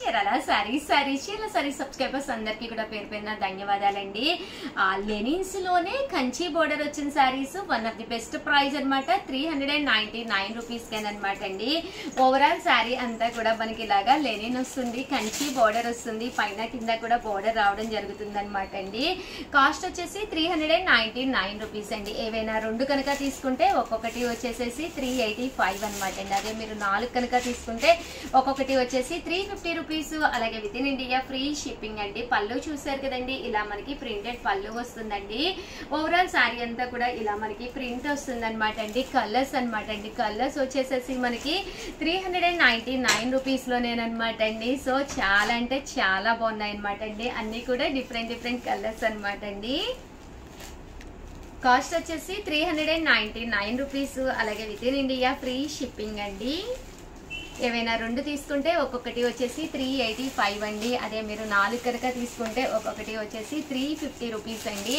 Chirala sarees subscribers అందరికీ కూడా పేరు పేరున ధన్యవాదాలండి. లెనిన్స్ లోనే కంచి బోర్డర్ వచ్చిన saris one of the best price అనమాట. 399 రూపీస్ అనమాట అండి. ఓవరాల్ సారీ అంతా కూడా మనకి ఇలాగా లెనిన్ వస్తుంది, కంచి బోర్డర్ వస్తుంది, పైన కింద కూడా బోర్డర్ రావడం జరుగుతుంది అనమాట అండి. కాస్ట్ వచ్చేసి 399 రూపీస్ అండి. ఏవైనా రెండు కనుక తీసుకుంటే ఒక్కొక్కటి వచ్చేసేసి 385 అనమాట అండి. అదే మీరు 4 కనుక తీసుకుంటే ఒక్కొక్కటి వచ్చేసి 350 రూపీస్. అలాగే with in India free shipping అండి. పళ్ళు చూసారు కదండి, ఇలా మనకి ప్రింటెడ్ పళ్ళు వస్తుందండి. ఓవరాల్ సారీ అంతా కూడా ఇలా మనకి ప్రింట్ వస్తుంది అనమాట అండి. కలర్స్ అనమాట అండి. కలర్స్ వచ్చేసేసి మనకి 399 రూపీస్ లోనేనమాట అండి. సో చాలా అంటే చాలా బాగున్నాయి అనమాట అండి. అన్ని కూడా డిఫరెంట్ కలర్స్ అనమాట అండి. కాస్ట్ వచ్చేసి 399 రూపీస్. అలాగే with in India free shipping అండి. ఏవైనా రెండు తీసుకుంటే ఒక్కొక్కటి వచ్చేసి 385 అండి. అదే మీరు 4 కనుక తీసుకుంటే ఒక్కొక్కటి వచ్చేసి 350 రూపీస్ అండి.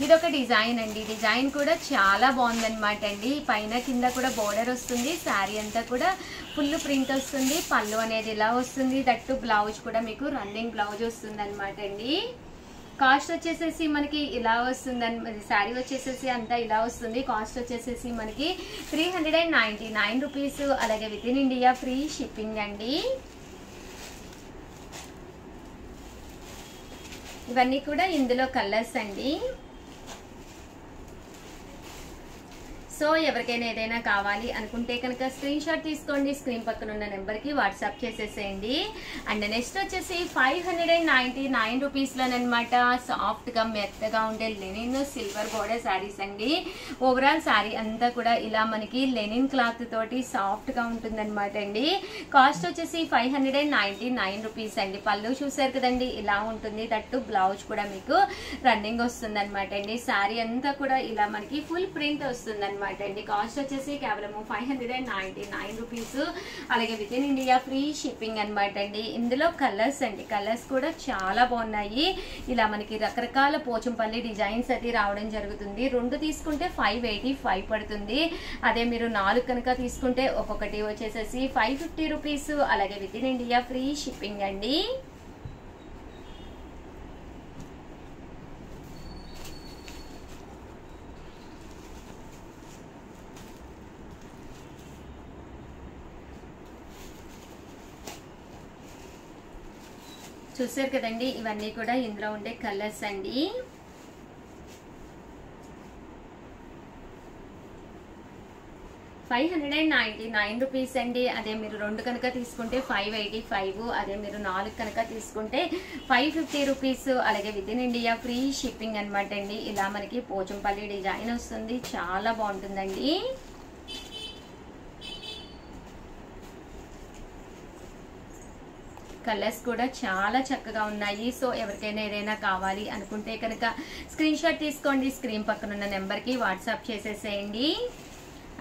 ఇదొక డిజైన్ అండి. డిజైన్ కూడా చాలా బాగుందన్నమాట అండి. పైన కింద కూడా బోర్డర్ వస్తుంది. శారీ అంతా కూడా ఫుల్ ప్రింట్ వస్తుంది. పళ్ళు అనేది ఇలా వస్తుంది. దట్టు బ్లౌజ్ కూడా మీకు రన్నింగ్ బ్లౌజ్ వస్తుంది అనమాట అండి. కాస్ట్ వచ్చేసేసి మనకి ఇలా వస్తుంది. శారీ వచ్చేసేసి అంతా ఇలా వస్తుంది. కాస్ట్ వచ్చేసేసి మనకి 399 రూపీస్. అలాగే with in India free shipping అండి. ఇవన్నీ కూడా ఇందులో కలర్స్ అండి. సో ఎవరికైనా ఏదైనా కావాలి అనుకుంటే కనుక స్క్రీన్ షాట్ తీసుకోండి. స్క్రీన్ పక్కన ఉన్న నెంబర్కి వాట్సాప్ చేసేసేయండి. అండ్ నెక్స్ట్ వచ్చేసి 599 రూపీస్లోనమాట సాఫ్ట్గా మెత్తగా ఉండే లెనిన్ సిల్వర్ బోర్డర్ శారీస్ అండి. ఓవరాల్ శారీ అంతా కూడా ఇలా మనకి లెనిన్ క్లాత్ తోటి సాఫ్ట్గా ఉంటుందన్నమాట అండి. కాస్ట్ వచ్చేసి 599 రూపీస్ అండి. పళ్ళు చూసారు కదండి, ఇలా ఉంటుంది. దట్టు బ్లౌజ్ కూడా మీకు రన్నింగ్ వస్తుంది అనమాట అండి. శారీ అంతా కూడా ఇలా మనకి ఫుల్ ప్రింట్ వస్తుంది అనమాట అండి. కాస్ట్ వచ్చేసి కేవలం 599 రూపీస్. అలాగే with in India free shipping అనమాట అండి. ఇందులో కలర్స్ అండి. కలర్స్ కూడా చాలా బాగున్నాయి. ఇలా మనకి రకరకాల పోచంపల్లి డిజైన్స్ అది రావడం జరుగుతుంది. రెండు తీసుకుంటే 585 పడుతుంది. అదే మీరు 4 కనుక తీసుకుంటే ఒక్కొక్కటి వచ్చేసేసి 550 రూపీస్. అలాగే with in India free shipping అండి. చూసారు కదండి, ఇవన్నీ కూడా ఇందులో ఉండే కలర్స్ అండి. $599 రూపీస్ అండి. అదే మీరు రెండు కనుక తీసుకుంటే 585. అదే మీరు 4 కనుక తీసుకుంటే 550 రూపీస్. అలాగే with in India free shipping అనమాట అండి. ఇలా మనకి పోచంపల్లి డిజైన్ వస్తుంది. చాలా బాగుంటుందండి. కలర్స్ కూడా చాలా చక్కగా ఉన్నాయి. సో ఎవరికైనా ఏదైనా కావాలి అనుకుంటే కనుక స్క్రీన్ షాట్ తీసుకోండి. స్క్రీన్ పక్కన ఉన్న నెంబర్కి వాట్సాప్ చేసేసేయండి.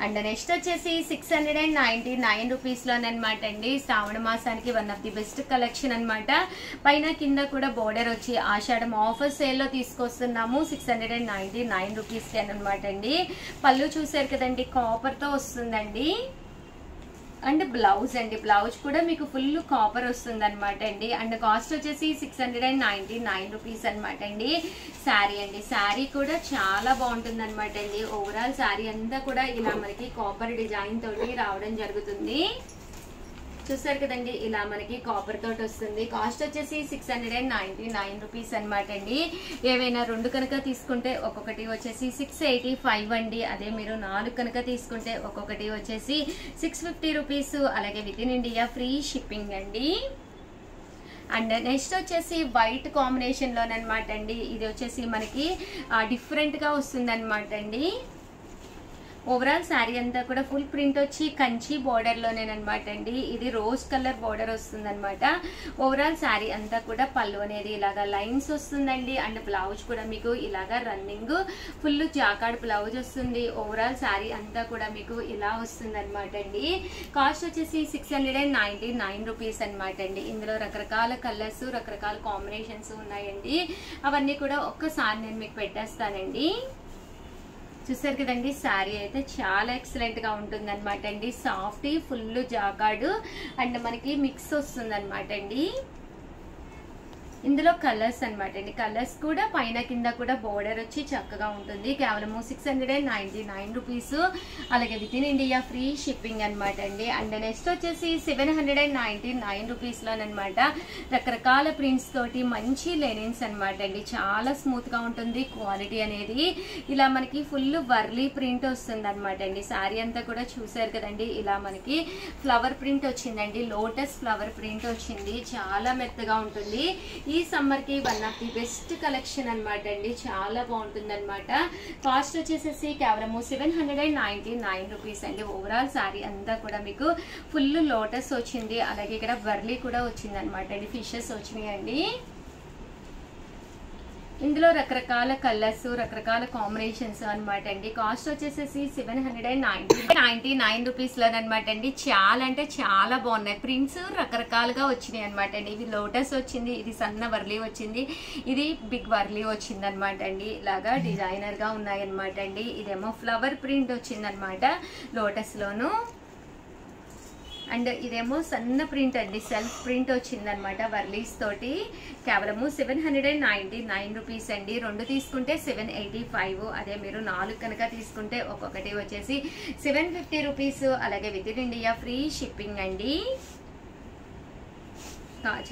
అండ్ నెక్స్ట్ వచ్చేసి 699 రూపీస్లోనమాట అండి. శ్రావణ మాసానికి one of the best collection అనమాట. పైన కింద కూడా బోర్డర్ వచ్చి ఆషాఢం ఆఫర్ సేల్లో తీసుకొస్తున్నాము. 699 రూపీస్కి అనమాట అండి. పళ్ళు చూసారు కదండి, కాపర్తో వస్తుందండి. అండ్ బ్లౌజ్ అండి. బ్లౌజ్ కూడా మీకు ఫుల్ కాపర్ వస్తుంది అనమాట అండి. అండ్ కాస్ట్ వచ్చేసి 699 రూపీస్ అనమాట అండి. శారీ అండి. శారీ కూడా చాలా బాగుంటుంది అనమాట అండి. ఓవరాల్ శారీ అంతా కూడా ఇలా మనకి కాపర్ డిజైన్ తోటి రావడం జరుగుతుంది. చూసారు కదండి, ఇలా మనకి కాపర్ తోటి వస్తుంది. కాస్ట్ వచ్చేసి 699 రూపీస్ అనమాట అండి. ఏవైనా రెండు కనుక తీసుకుంటే ఒక్కొక్కటి వచ్చేసి 685 అండి. అదే మీరు 4 కనుక తీసుకుంటే ఒక్కొక్కటి వచ్చేసి 650 రూపీస్. అలాగే with in India free shipping అండి. అండ్ నెక్స్ట్ వచ్చేసి వైట్ కాంబినేషన్లోనమాట అండి. ఇది వచ్చేసి మనకి డిఫరెంట్గా వస్తుంది అనమాట అండి. ఓవరాల్ శారీ అంతా కూడా ఫుల్ ప్రింట్ వచ్చి కంచి బోర్డర్లోనేనమాట అండి. ఇది రోజ్ కలర్ బోర్డర్ వస్తుంది అనమాట. ఓవరాల్ శారీ అంతా కూడా పళ్ళు అనేది ఇలాగా లైన్స్ వస్తుందండి. అండ్ బ్లౌజ్ కూడా మీకు ఇలాగా రన్నింగ్ ఫుల్ జాకాడ్ బ్లౌజ్ వస్తుంది. ఓవరాల్ శారీ అంతా కూడా మీకు ఇలా వస్తుంది అనమాట అండి. కాస్ట్ వచ్చేసి 699 రూపీస్ అనమాట అండి. ఇందులో రకరకాల కలర్స్, రకరకాల కాంబినేషన్స్ ఉన్నాయండి. అవన్నీ కూడా ఒక్కసారి నేను మీకు పెట్టేస్తానండి. చూసారు కదండి, శారీ అయితే చాలా ఎక్సలెంట్ గా ఉంటుంది అనమాట అండి. సాఫ్ట్ ఫుల్ జాకార్డు అండ్ మనకి మిక్స్ వస్తుంది అనమాట అండి. ఇందులో కలర్స్ అనమాట అండి. కలర్స్ కూడా పైన కింద కూడా బోర్డర్ వచ్చి చక్కగా ఉంటుంది. కేవలం 699 రూపీస్. అలాగే with in India free shipping అనమాట అండి. అండ్ నెక్స్ట్ వచ్చేసి 799 రూపీస్ లోనమాట. రకరకాల ప్రింట్స్ తోటి మంచి లెనిన్స్ అనమాట అండి. చాలా స్మూత్ గా ఉంటుంది క్వాలిటీ అనేది. ఇలా మనకి ఫుల్ వర్లీ ప్రింట్ వస్తుంది అనమాట అండి. శారీ అంతా కూడా చూసారు కదండి, ఇలా మనకి ఫ్లవర్ ప్రింట్ వచ్చిందండి. లోటస్ ఫ్లవర్ ప్రింట్ వచ్చింది. చాలా మెత్తగా ఉంటుంది. ఈ సమ్మర్ కి one of the best collection అనమాట అండి. చాలా బాగుంటుంది అనమాట. కాస్ట్ వచ్చేసేసి కేవలం 799 రూపీస్ అండి. ఓవరాల్ శారీ అంతా కూడా మీకు ఫుల్ లోటస్ వచ్చింది. అలాగే ఇక్కడ వర్లీ కూడా వచ్చింది అనమాట అండి. ఫిషెస్ వచ్చినాయండి. ఇందులో రకరకాల కలర్స్, రకరకాల కాంబినేషన్స్ అనమాట అండి. కాస్ట్ వచ్చేసేసి 799 రూపీస్ లోనమాట అండి. చాలా అంటే చాలా బాగున్నాయి. ప్రింట్స్ రకరకాలుగా వచ్చినాయి అనమాట అండి. ఇది లోటస్ వచ్చింది, ఇది సన్న వర్లీ వచ్చింది, ఇది బిగ్ వర్లీ వచ్చింది అనమాట అండి. ఇలాగా డిజైనర్ గా ఉన్నాయి అనమాట అండి. ఇదేమో ఫ్లవర్ ప్రింట్ వచ్చింది అనమాట లోటస్ లోను. అండ్ ఇదేమో సన్న ప్రింట్ అండి, సెల్ఫ్ ప్రింట్ వచ్చిందనమాట వర్లీస్ తోటి. కేవలము 799 రూపీస్ అండి. 2 తీసుకుంటే 785. అదే మీరు 4 కనుక తీసుకుంటే ఒక్కొక్కటి వచ్చేసి 750 రూపీస్. అలాగే with in India free shipping అండి.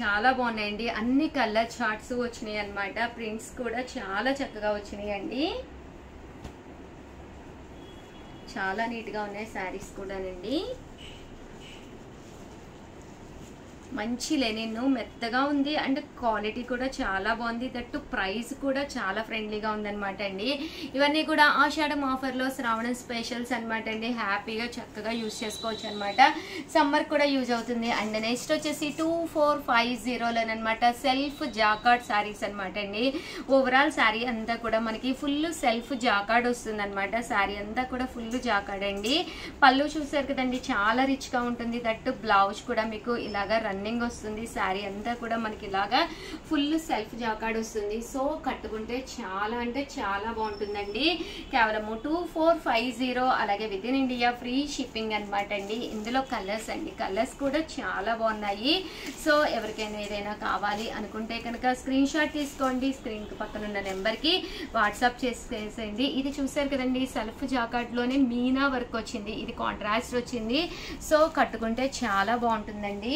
చాలా బాగున్నాయండి. అన్ని కలర్ చార్ట్స్ వచ్చినాయి అనమాట. ప్రింట్స్ కూడా చాలా చక్కగా వచ్చినాయి అండి. చాలా నీట్ గా ఉన్నాయి శారీస్ కూడానండి. మంచి లెనిన్, మెత్తగా ఉంది అండ్ క్వాలిటీ కూడా చాలా బాగుంది. దట్టు ప్రైస్ కూడా చాలా ఫ్రెండ్లీగా ఉందన్నమాట అండి. ఇవన్నీ కూడా ఆషాఢం ఆఫర్లో శ్రావణం స్పెషల్స్ అనమాట అండి. హ్యాపీగా చక్కగా యూజ్ చేసుకోవచ్చు అనమాట. సమ్మర్ కూడా యూజ్ అవుతుంది. అండ్ నెక్స్ట్ వచ్చేసి 2450లోనమాట సెల్ఫ్ జాకార్డ్ శారీస్ అనమాట అండి. ఓవరాల్ శారీ అంతా కూడా మనకి ఫుల్ సెల్ఫ్ జాకార్డ్ వస్తుంది అనమాట. శారీ అంతా కూడా ఫుల్ జాకార్డ్ అండి. పళ్ళు చూసారు కదండి, చాలా రిచ్ గా ఉంటుంది. దట్టు బ్లౌజ్ కూడా మీకు ఇలాగా రన్నింగ్ వస్తుంది. శారీ అంతా కూడా మనకి ఇలాగా ఫుల్ సెల్ఫ్ జాకార్డ్ వస్తుంది. సో కట్టుకుంటే చాలా అంటే చాలా బాగుంటుందండి. కేవలము 2450. అలాగే with in India free shipping అనమాట అండి. ఇందులో కలర్స్ అండి, కలర్స్ కూడా చాలా బాగున్నాయి. సో ఎవరికైనా ఏదైనా కావాలి అనుకుంటే కనుక స్క్రీన్ షాట్ తీసుకోండి. స్క్రీన్ పక్కన ఉన్న నెంబర్ కి వాట్సాప్ చేసేయండి. ఇది చూసారు కదండి, సెల్ఫ్ జాకార్డ్ లోనే మీనా వర్క్ వచ్చింది. ఇది కాంట్రాస్ట్ వచ్చింది. సో కట్టుకుంటే చాలా బాగుంటుందండి.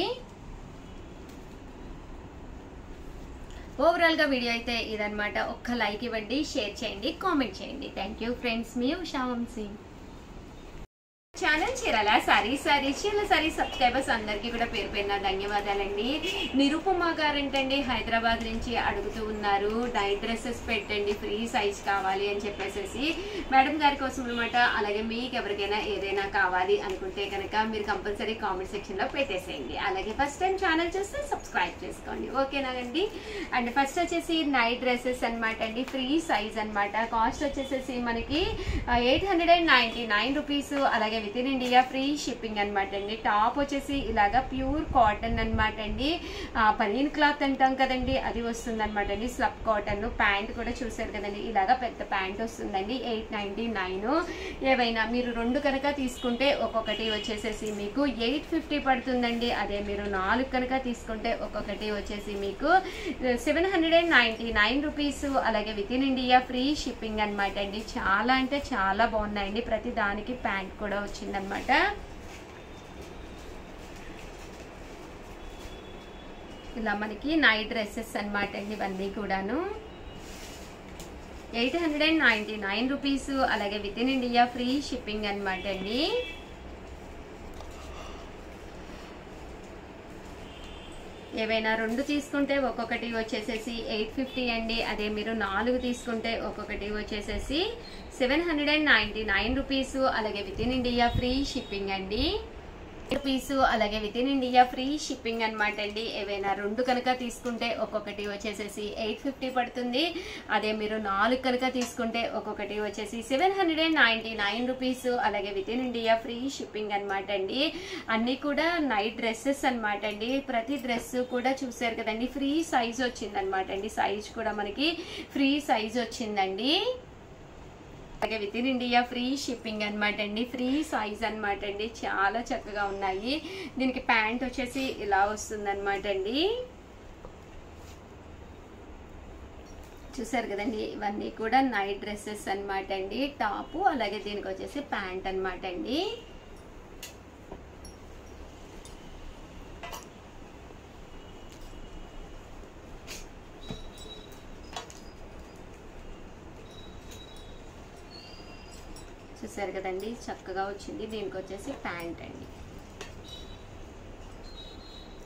ఓవరాల్ గా వీడియో అయితే ఇదనమాట. ఒక్క లైక్ ఇవ్వండి, షేర్ చేయండి, కామెంట్ చేయండి. Thank you friends. మీ Usha Vamshi. Channel Chirala Chirala saree subscribers అందరికీ కూడా పేరు పేరున ధన్యవాదాలండి. నిరుపమ గారు ఏంటండి హైదరాబాద్ నుంచి అడుగుతూ ఉన్నారు, నైట్ డ్రెస్సెస్ పెట్టండి, ఫ్రీ సైజ్ కావాలి అని చెప్పేసి మేడం గారి కోసం అనమాట. అలాగే మీకు ఎవరికైనా ఏదైనా కావాలి అనుకుంటే కనుక మీరు కంపల్సరీ కామెంట్ సెక్షన్ లో పెట్టేసేయండి. అలాగే ఫస్ట్ టైం ఛానల్ చూస్తే సబ్స్క్రైబ్ చేసుకోండి, ఓకేనానండి. అండ్ ఫస్ట్ వచ్చేసి నైట్ డ్రెస్సెస్ అనమాట అండి, ఫ్రీ సైజ్ అనమాట. కాస్ట్ వచ్చేసేసి మనకి 899 రూపీస్. అలాగే with in India free shipping అనమాట అండి. టాప్ వచ్చేసి ఇలాగా ప్యూర్ కాటన్ అనమాట అండి. పనీన్ క్లాత్ అంటాం కదండి, అది వస్తుంది అనమాట అండి. Slub cotton. ప్యాంట్ కూడా చూసారు కదండి, ఇలాగా పెద్ద ప్యాంట్ వస్తుందండి. 899. ఏవైనా మీరు 2 కనుక తీసుకుంటే ఒక్కొక్కటి వచ్చేసేసి మీకు 850 పడుతుందండి. అదే మీరు 4 కనుక తీసుకుంటే ఒక్కొక్కటి వచ్చేసి మీకు 799 రూపీస్. అలాగే with in India free shipping అనమాట అండి. చాలా అంటే చాలా బాగున్నాయండి. ప్రతి దానికి ప్యాంట్ కూడా వచ్చిందనమాట. ఇలా మనకి నైట్ డ్రెస్సెస్ అనమాట అండి. ఇవన్నీ కూడాను 899 రూపీస్. అలాగే with in India free shipping అనమాట అండి. ఏవైనా 2 తీసుకుంటే ఒక్కొక్కటి వచ్చేసేసి 850 అండి. అదే మీరు 4 తీసుకుంటే ఒక్కొక్కటి వచ్చేసేసి 799 రూపీస్. అలాగే with in India free shipping అండి. రూపీస్. అలాగే with in India free shipping అనమాట అండి. ఏవైనా 2 కనుక తీసుకుంటే ఒక్కొక్కటి వచ్చేసేసి 850 పడుతుంది. అదే మీరు 4 కనుక తీసుకుంటే ఒక్కొక్కటి వచ్చేసి 799 రూపీస్. అలాగే with in India free shipping అనమాట అండి. అన్ని కూడా నైట్ డ్రెస్సెస్ అనమాట అండి. ప్రతి డ్రెస్ కూడా చూసారు కదండి, ఫ్రీ సైజ్ వచ్చింది అనమాట అండి. సైజ్ కూడా మనకి ఫ్రీ సైజ్ వచ్చిందండి. అలాగే with in India free shipping అనమాట అండి, ఫ్రీ సైజ్ అనమాట అండి. చాలా చక్కగా ఉన్నాయి. దీనికి ప్యాంట్ వచ్చేసి ఇలా వస్తుంది అనమాట అండి. చూసారు కదండి, ఇవన్నీ కూడా నైట్ డ్రెస్సెస్ అనమాట అండి. టాపు అలాగే దీనికి వచ్చేసి ప్యాంట్ అనమాట అండి. చూసారు కదండి, చక్కగా వచ్చింది. దీనికి వచ్చేసి ప్యాంట్ అండి.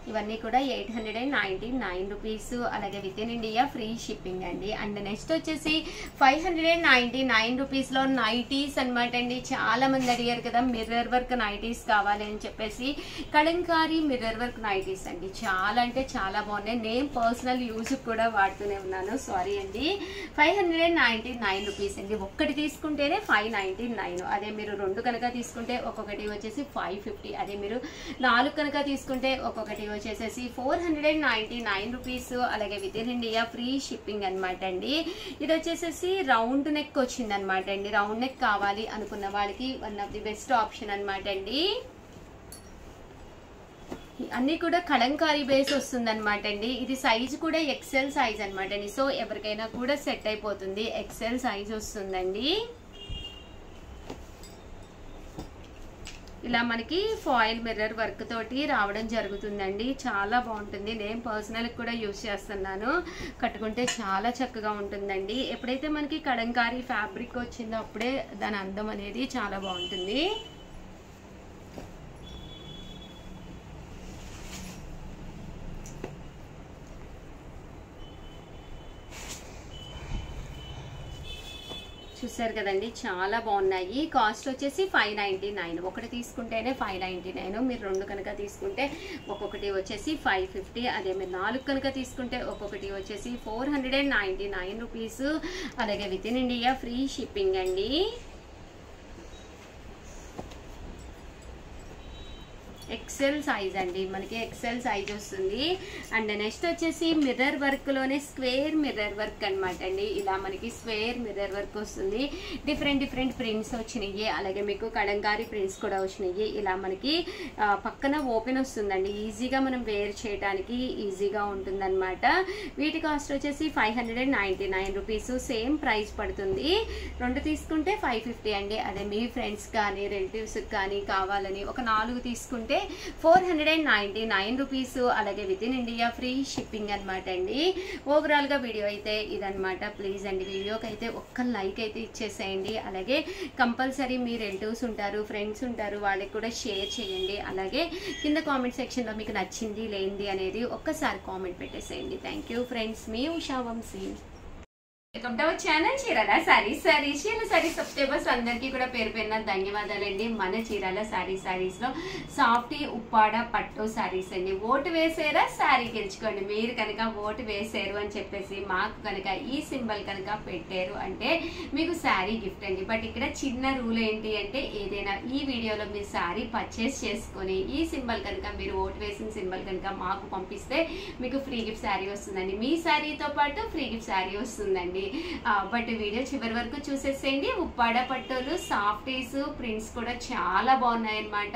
ఇవన్నీ కూడా 899 రూపీస్. అలాగే with in India free shipping అండి. అండ్ నెక్స్ట్ వచ్చేసి 599 రూపీస్లో నైటీస్ అనమాట అండి. చాలా మంది అడిగారు కదా మిర్రర్ వర్క్ నైటీస్ కావాలి అని చెప్పేసి. కలంకారీ మిర్రర్ వర్క్ నైటీస్ అండి, చాలా అంటే చాలా బాగున్నాయి. నేను పర్సనల్ యూజ్ కూడా వాడుతూనే ఉన్నాను. సారీ అండి. 599 రూపీస్ అండి. ఒక్కటి తీసుకుంటేనే 599. అదే మీరు 2 కనుక తీసుకుంటే ఒక్కొక్కటి వచ్చేసి 550. అదే మీరు 4 కనుక తీసుకుంటే ఒక్కొక్కటి వచ్చేసేసి 499 రూపీస్. అలాగే with in India free shipping అనమాట అండి. ఇది వచ్చేసేసి రౌండ్ నెక్ వచ్చింది అనమాట అండి. రౌండ్ నెక్ కావాలి అనుకున్న వాళ్ళకి one of the best option అనమాట అండి. అన్ని కూడా కలంకారీ బేస్ వస్తుంది అనమాట అండి. ఇది సైజ్ కూడా ఎక్సెల్ సైజ్ అనమాట అండి. సో ఎవరికైనా కూడా సెట్ అయిపోతుంది. ఎక్సెల్ సైజ్ వస్తుందండి. ఇలా మనకి ఫాయిల్ మిర్రర్ వర్క్ తోటి రావడం జరుగుతుందండి. చాలా బాగుంటుంది. నేను పర్సనల్ కూడా యూజ్ చేస్తున్నాను. కట్టుకుంటే చాలా చక్కగా ఉంటుందండి. ఎప్పుడైతే మనకి కలంకారీ ఫ్యాబ్రిక్ వచ్చిందో అప్పుడే దాని అందం అనేది చాలా బాగుంటుంది. చూసారు కదండి, చాలా బాగున్నాయి. కాస్ట్ వచ్చేసి 599. ఒకటి తీసుకుంటేనే 599. మీరు 2 కనుక తీసుకుంటే ఒక్కొక్కటి వచ్చేసి 550. అదే మీరు 4 కనుక తీసుకుంటే ఒక్కొక్కటి వచ్చేసి 499 రూపీస్. అలాగే with in India free shipping అండి. ఎక్సెల్ సైజ్ అండి, మనకి ఎక్సెల్ సైజ్ వస్తుంది. అండ్ నెక్స్ట్ వచ్చేసి మిర్రర్ వర్క్ లోనే స్క్వేర్ మిర్రర్ వర్క్ అనమాట అండి. ఇలా మనకి స్క్వేర్ మిర్రర్ వర్క్ వస్తుంది. డిఫరెంట్ ప్రింట్స్ వచ్చినాయి. అలాగే మీకు కలంకారీ ప్రింట్స్ కూడా వచ్చినాయి. ఇలా మనకి పక్కన ఓపెన్ వస్తుందండి. ఈజీగా మనం వేర్ చేయడానికి ఈజీగా ఉంటుంది అనమాట. వీటి కాస్ట్ వచ్చేసి 599 రూపీస్. సేమ్ ప్రైస్ పడుతుంది. 2 తీసుకుంటే 550 అండి. అదే మీ ఫ్రెండ్స్ కానీ రిలేటివ్స్ కానీ కావాలని ఒక 4 తీసుకుంటే 499 రూపీస్. అలాగే with in India free shipping అనమాట అండి. ఓవరాల్ గా వీడియో అయితే ఇదనమాట. ప్లీజ్ అండి వీడియోకి అయితే ఒక్క లైక్ అయితే ఇచ్చేసేయండి. అలాగే కంపల్సరీ మీ రిలేటివ్స్ ఉంటారు, ఫ్రెండ్స్ ఉంటారు, వాళ్ళకి కూడా షేర్ చేయండి. అలాగే కింద కామెంట్ సెక్షన్ లో మీకు నచ్చింది లేనిది అనేది ఒక్కసారి కామెంట్ పెట్టేసేయండి. Thank you friends. మీ Usha Vamshi. Welcome to our channel Chirala sarees. Chirala sarees subscribers అందరికీ కూడా పేరు పేరున ధన్యవాదాలండి. మన చీరాల సారీస్ లో సాఫ్టీ ఉప్పాడ పట్టు సారీస్ అండి. ఓటు వేసారా సారీ గెలుచుకోండి. మీరు కనుక ఓటు వేసారు అని చెప్పేసి మాకు కనుక ఈ సింబల్ కనుక పెట్టారు అంటే మీకు సారీ గిఫ్ట్ అండి. బట్ ఇక్కడ చిన్న రూల్ ఏంటి అంటే ఏదైనా ఈ వీడియోలో మీరు సారీ పర్చేస్ చేసుకొని ఈ సింబల్ కనుక మీరు ఓటు వేసిన సింబల్ కనుక మాకు పంపిస్తే మీకు ఫ్రీ గిఫ్ట్ సారీ వస్తుందండి. మీ సారీతో పాటు ఫ్రీ గిఫ్ట్ సారీ వస్తుందండి. బట్ వీడియో చివరి వరకు చూసేసేయండి. ఉప్పాడ పట్టులు సాఫ్టీస్ ప్రింట్స్ కూడా చాలా బాగున్నాయి అనమాట.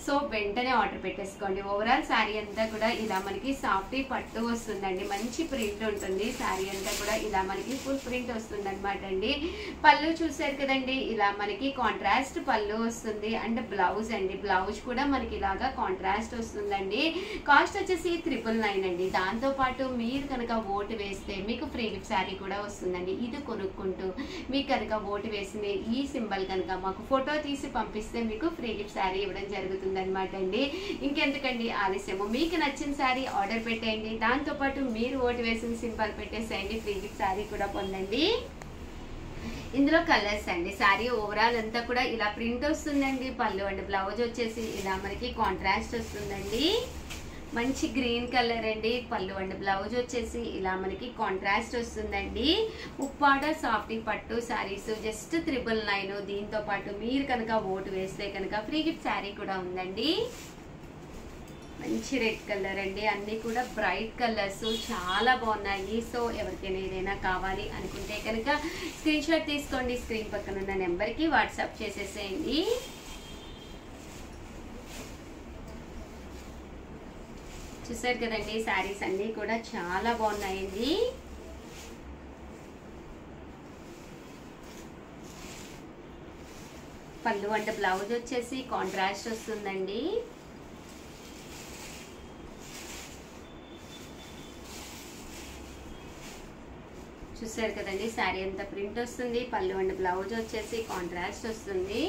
సో వెంటనే ఆర్డర్ పెట్టేసుకోండి. ఓవరాల్ శారీ అంతా కూడా ఇలా మనకి సాఫ్టీ పట్టు వస్తుందండి. మంచి ప్రింట్ ఉంటుంది. శారీ అంతా కూడా ఇలా మనకి ఫుల్ ప్రింట్ వస్తుంది అనమాట అండి. పళ్ళు చూసారు కదండి, ఇలా మనకి కాంట్రాస్ట్ పళ్ళు వస్తుంది. అండ్ బ్లౌజ్ అండి, బ్లౌజ్ కూడా మనకి ఇలాగా కాంట్రాస్ట్ వస్తుందండి. కాస్ట్ వచ్చేసి 999 అండి. దాంతో పాటు మీరు కనుక ఓటు వేస్తే మీకు ఫ్రీ గిఫ్ట్ శారీ కూడా వస్తుంది. ఇది కొనుక్కుంటూ మీకు కనుక ఓటు వేసింది ఈ సింబల్ కనుక మాకు ఫోటో తీసి పంపిస్తే మీకు ఫ్రీ గిఫ్ట్ శారీ ఇవ్వడం జరుగుతుంది అనమాట అండి. ఇంకెందుకండి ఆలస్యము, మీకు నచ్చిన శారీ ఆర్డర్ పెట్టేయండి. దాంతో పాటు మీరు ఓటు వేసిన సింబల్ పెట్టేసేయండి. ఫ్రీ గిఫ్ట్ శారీ కూడా పొందండి. ఇందులో కలర్స్ అండి. శారీ ఓవరాల్ అంతా కూడా ఇలా ప్రింట్ వస్తుందండి. పళ్ళు అండ్ బ్లౌజ్ వచ్చేసి ఇలా మనకి కాంట్రాస్ట్ వస్తుందండి. మంచి గ్రీన్ కలర్ అండి. పళ్ళు అండ్ బ్లౌజ్ వచ్చేసి ఇలా మనకి కాంట్రాస్ట్ వస్తుందండి. ఉప్పాడ సాఫ్టీ పట్టు శారీస్ జస్ట్ 999. దీంతో పాటు మీరు కనుక ఓటు వేస్తే కనుక ఫ్రీ గిఫ్ట్ శారీ కూడా ఉందండి. మంచి రెడ్ కలర్ అండి, అన్నీ కూడా బ్రైట్ కలర్స్ చాలా బాగున్నాయి. సో ఎవరికైనా ఏదైనా కావాలి అనుకుంటే కనుక స్క్రీన్ షాట్ తీసుకోండి, స్క్రీన్ పక్కన ఉన్న నెంబర్కి వాట్సాప్ చేసేసేయండి. చూసారు కదండి, శారీస్ అన్నీ కూడా చాలా బాగున్నాయండి. పళ్ళు అంటే బ్లౌజ్ వచ్చేసి కాంట్రాస్ట్ వస్తుందండి. చూసారు కదండి, శారీ అంతా ప్రింట్ వస్తుంది, పళ్ళు అండ్ బ్లౌజ్ వచ్చేసి కాంట్రాస్ట్ వస్తుంది.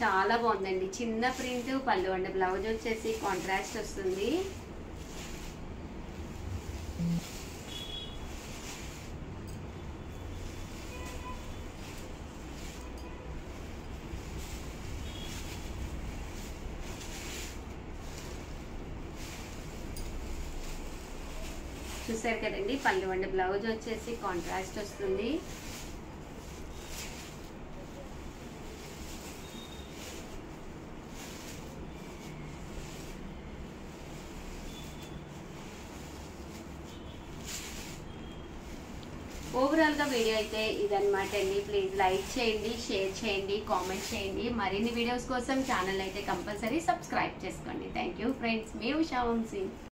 చాలా బాగుందండి, చిన్న ప్రింట్, పళ్ళు అండ్ బ్లౌజ్ వచ్చేసి కాంట్రాస్ట్ వస్తుంది. చూసారు కదండి, పళ్ళు అండ్ బ్లౌజ్ వచ్చేసి కాంట్రాస్ట్ వస్తుంది. ఓవరాల్ గా వీడియో అయితే ఇదన్నమాట అండి. ప్లీజ్ లైక్ చేయండి, షేర్ చేయండి, కామెంట్ చేయండి. మరిన్ని వీడియోస్ కోసం ఛానల్ అయితే కంపల్సరీ సబ్స్క్రైబ్ చేసుకోండి. థ్యాంక్ యూ ఫ్రెండ్స్, మీ ఉషా వంశీ.